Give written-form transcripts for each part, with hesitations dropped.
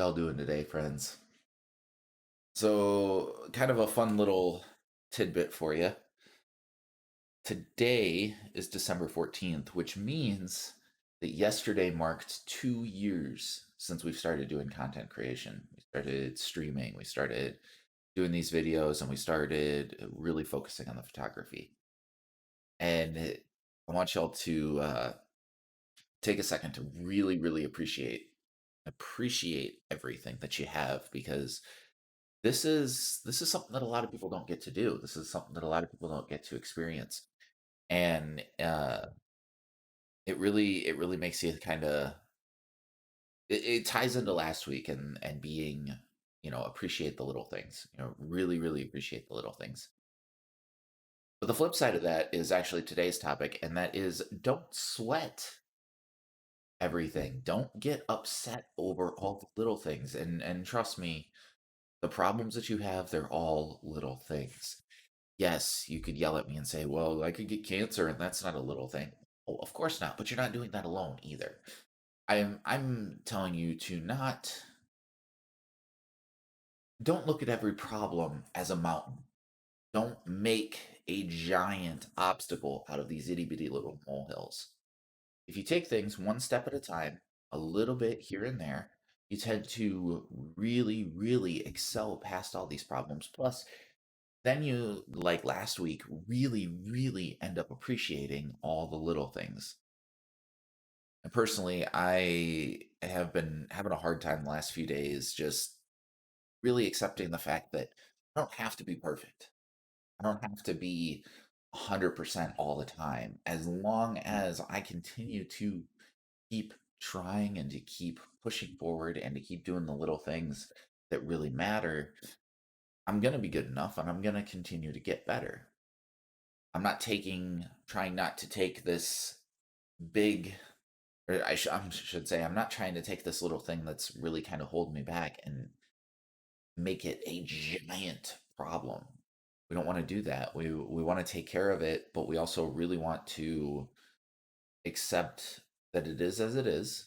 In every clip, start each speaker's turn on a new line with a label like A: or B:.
A: y'all doing today, friends? So, kind of a fun little tidbit for you. Today is December 14th, which means that yesterday marked 2 years since we've started doing content creation. We started streaming, we started doing these videos, and we started really focusing on the photography. And I want y'all to take a second to really, really appreciate everything that you have, because this is something that a lot of people don't get to do. This is something that a lot of people don't get to experience, and it really makes you kind of it ties into last week and being appreciate the little things. Really appreciate the little things. But the flip side of that is actually today's topic, and that is don't sweat everything. Don't get upset over all the little things, and trust me, the problems that you have, they're all little things. Yes, you could yell at me and say, well, I could get cancer and that's not a little thing. Oh, of course not, but you're not doing that alone either. I'm telling you to not don't look at every problem as a mountain. Don't make a giant obstacle out of these itty bitty little molehills. If you take things one step at a time, a little bit here and there, you tend to really excel past all these problems. Plus, then you, like last week, really end up appreciating all the little things. And personally, I have been having a hard time the last few days just really accepting the fact that I don't have to be perfect. I don't have to be 100% all the time. As long as I continue to keep trying and to keep pushing forward and to keep doing the little things that really matter, I'm going to be good enough and I'm going to continue to get better. Trying not to take this big, or I should say, I'm not trying to take this little thing that's really kind of holding me back and make it a giant problem. We don't want to do that. We want to take care of it, but we also really want to accept that it is as it is.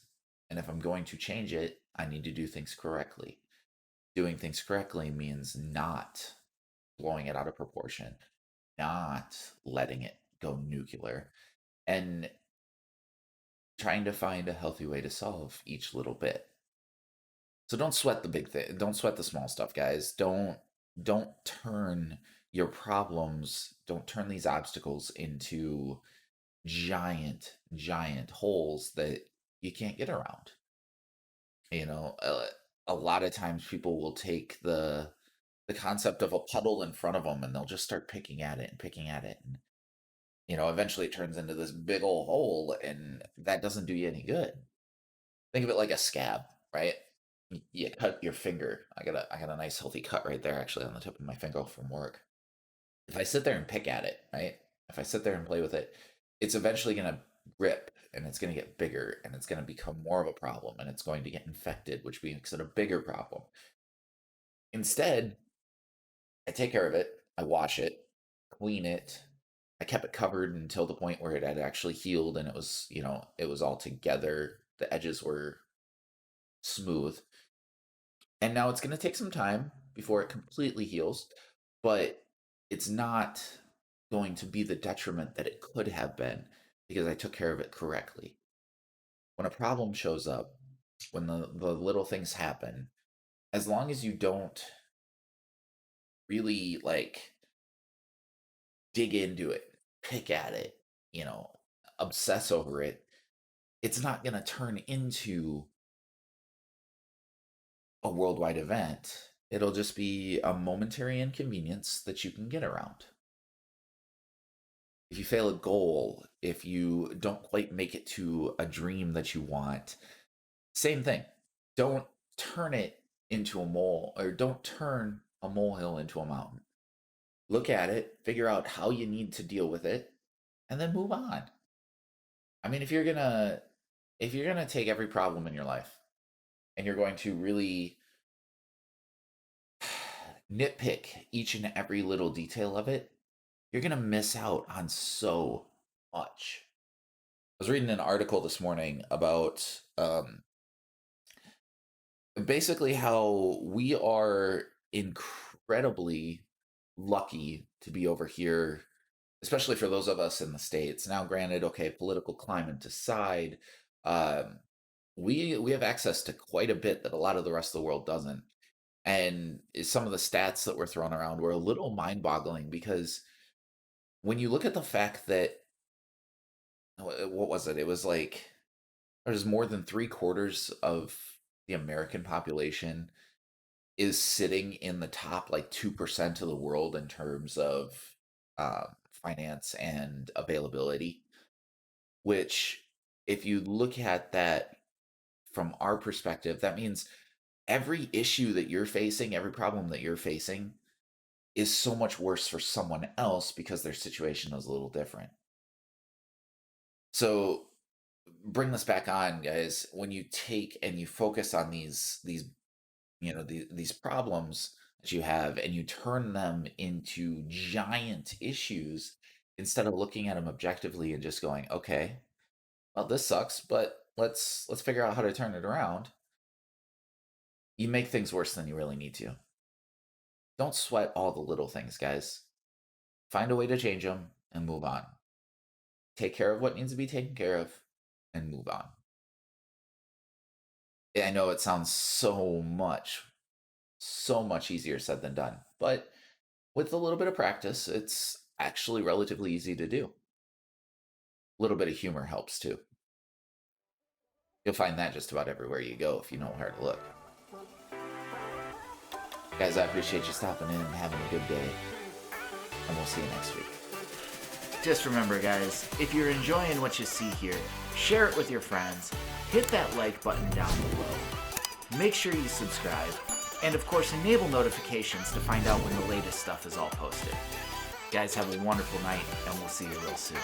A: And if I'm going to change it, I need to do things correctly. Doing things correctly means not blowing it out of proportion, not letting it go nuclear, and trying to find a healthy way to solve each little bit. So don't sweat the big thing. Don't sweat the small stuff, guys. Don't turn your problems, don't turn these obstacles into giant holes that you can't get around. You know, a lot of times people will take the concept of a puddle in front of them and they'll just start picking at it and picking at it, and eventually it turns into this big old hole, and that doesn't do you any good. Think of it like a scab, right? You cut your finger. I got a nice healthy cut right there, actually, on the tip of my finger from work. If I sit there and pick at it, right? If I sit there and play with it, it's eventually gonna rip and it's gonna get bigger and it's gonna become more of a problem and it's going to get infected, which makes it a bigger problem. Instead, I take care of it. I wash it, clean it. I kept it covered until the point where it had actually healed and it was all together. The edges were smooth. And now it's going to take some time before it completely heals, but it's not going to be the detriment that it could have been because I took care of it correctly. When a problem shows up, when the little things happen, as long as you don't really like dig into it, pick at it, you know, obsess over it, it's not going to turn into a worldwide event. It'll just be a momentary inconvenience that you can get around. If you fail a goal, if you don't quite make it to a dream that you want, same thing. Don't turn it into a mole, or don't turn a molehill into a mountain. Look at it, figure out how you need to deal with it, and then move on. I mean, if you're gonna take every problem in your life and you're going to really nitpick each and every little detail of it, you're going to miss out on so much. I was reading an article this morning about Basically, how we are incredibly lucky to be over here, especially for those of us in the States. Now, granted, okay, political climate aside, um, we have access to quite a bit that a lot of the rest of the world doesn't. And some of the stats that were thrown around were a little mind-boggling because when you look at the fact that what was it? It was like there's more than three-quarters of the American population is sitting in the top like 2% of the world in terms of finance and availability, which if you look at that from our perspective, that means every issue that you're facing, every problem that you're facing is so much worse for someone else because their situation is a little different. So bring this back on, guys. When you take and you focus on these these problems that you have and you turn them into giant issues instead of looking at them objectively and just going, okay, well, this sucks, but let's figure out how to turn it around. You make things worse than you really need to. Don't sweat all the little things, guys. Find a way to change them and move on. Take care of what needs to be taken care of and move on. I know it sounds so much easier said than done, but with a little bit of practice, it's actually relatively easy to do. A little bit of humor helps too. You'll find that just about everywhere you go if you know where to look. Guys, I appreciate you stopping in and having a good day, and we'll see you next week.
B: Just remember, guys, if you're enjoying what you see here, share it with your friends, hit that like button down below, make sure you subscribe, and of course enable notifications to find out when the latest stuff is all posted. Guys, have a wonderful night, and we'll see you real soon.